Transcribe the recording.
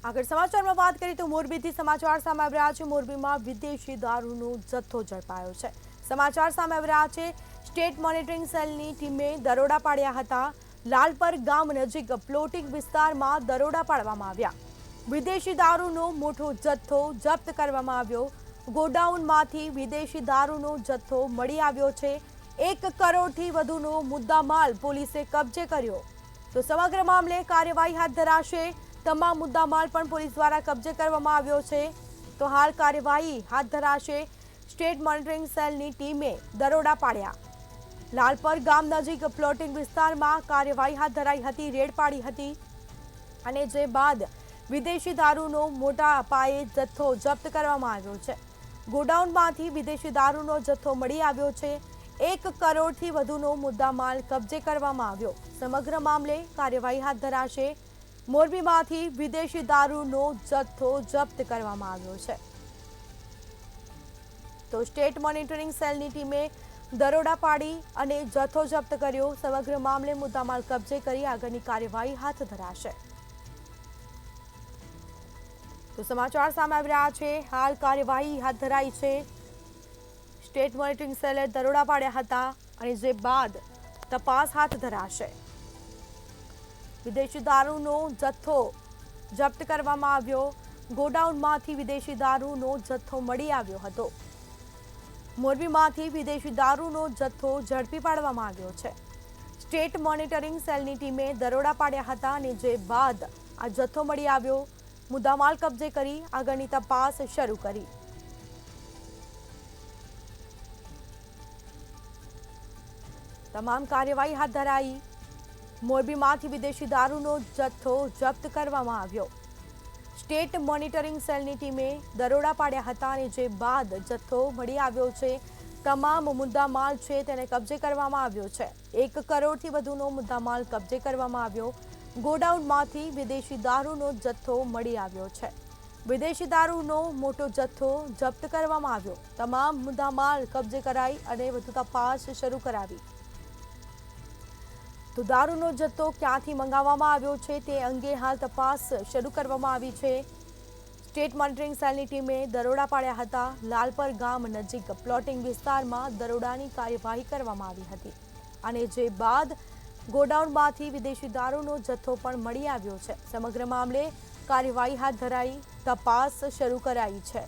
આગળ સમાચારમાં વાત કરીએ તો મોરબીથી સમાચાર સામે આવી રહ્યા છે। મોરબીમાં વિદેશી દારૂનો જથ્થો ઝડપાયો છે। સમાચાર સામે આવી રહ્યા છે। સ્ટેટ મોનિટરિંગ સેલની ટીમે દરોડા પાડ્યા હતા। લાલપર ગામ નજીક પ્લોટિંગ વિસ્તારમાં દરોડા પાડવામાં આવ્યા। વિદેશી દારૂનો મોટો જથ્થો જપ્ત કરવામાં આવ્યો। ગોડાઉનમાંથી વિદેશી દારૂનો જથ્થો મળી આવ્યો છે। 1 કરોડથી વધુનો મુદ્દામાલ પોલીસે કબજે કર્યો। તો સમગ્ર મામલે કાર્યવાહી હાથ ધરાશે। તમામ મુદ્દામાલ પણ પોલીસ દ્વારા કબજે કરવામાં આવ્યો છે। તો હાલ કાર્યવાહી હાથ ધરાશે। સ્ટેટ મોનિટરિંગ સેલની ટીમે દરોડા પાડ્યા। લાલપર ગામ નજીક પ્લોટિંગ વિસ્તારમાં કાર્યવાહી હાથ ધરાઈ હતી, રેડ પાડી હતી અને જે બાદ વિદેશી દારૂનો મોટા પાયે જથ્થો જપ્ત કરવામાં આવ્યો છે। ગોડાઉનમાંથી વિદેશી દારૂનો જથ્થો મળી આવ્યો છે। 1 કરોડથી વધુનો મુદ્દામાલ કબજે કરવામાં આવ્યો। સમગ્ર મામલે કાર્યવાહી હાથ ધરાશે। મોરબીમાંથી વિદેશી દારૂનો જથ્થો જપ્ત કરવામાં આવ્યો છે। તો સ્ટેટ મોનિટરિંગ સેલની ટીમે દરોડા પાડી અને જથ્થો જપ્ત કર્યો। સમગ્ર મામલે મુદ્દામાલ કબજે કરી આગળની કાર્યવાહી હાથ ધરાશે। તો સમાચાર સામે આવી રહ્યા છે। હાલ કાર્યવાહી હાથ ધરાઈ છે। સ્ટેટ મોનિટરિંગ સેલે દરોડા પાડ્યા હતા અને જે બાદ તપાસ હાથ ધરાશે। વિદેશી દારૂનો જથ્થો જપ્ત કરવામાં આવ્યો। ગોડાઉનમાંથી વિદેશી દારૂનો જથ્થો મળી આવ્યો હતો। મોરબીમાંથી વિદેશી દારૂનો જથ્થો ઝડપી પાડવામાં આવ્યો છે। સ્ટેટ મોનિટરિંગ સેલની ટીમે દરોડા પાડ્યા હતા અને જે બાદ આ જથ્થો મળી આવ્યો। મુદ્દામાલ કબજે કરી આગળની તપાસ શરૂ કરી। તમામ કાર્યવાહી હાથ ધરાઈ। મોરબીમાંથી વિદેશી દારૂનો જથ્થો જપ્ત કરવામાં આવ્યો। સ્ટેટ મોનિટરિંગ સેલની ટીમે દરોડા પાડ્યા હતા અને જે બાદ જથ્થો મળી આવ્યો છે। તમામ મુદ્દામાલ છે તેને કબજે કરવામાં આવ્યો છે। 1 કરોડથી વધુનો મુદ્દામાલ કબજે કરવામાં આવ્યો। ગોડાઉનમાંથી વિદેશી દારૂનો જથ્થો મળી આવ્યો છે। વિદેશી દારૂનો મોટો જથ્થો જપ્ત કરવામાં આવ્યો। તમામ મુદ્દામાલ કબજે કરાઈ અને વધુ તપાસ શરૂ કરાવી। તો દારૂનો જથ્થો ક્યાંથી મંગાવવામાં આવ્યો છે તે અંગે હાલ તપાસ શરૂ કરવામાં આવી છે। સ્ટેટ મોનિટરિંગ સેલની ટીમે દરોડા પાડ્યા હતા। લાલપર ગામ નજીક પ્લોટિંગ વિસ્તારમાં દરોડાની કાર્યવાહી કરવામાં આવી હતી અને જે બાદ ગોડાઉનમાંથી વિદેશી દારૂનો જથ્થો પણ મળી આવ્યો છે। સમગ્ર મામલે કાર્યવાહી હાથ ધરાઈ, તપાસ શરૂ કરાઈ છે।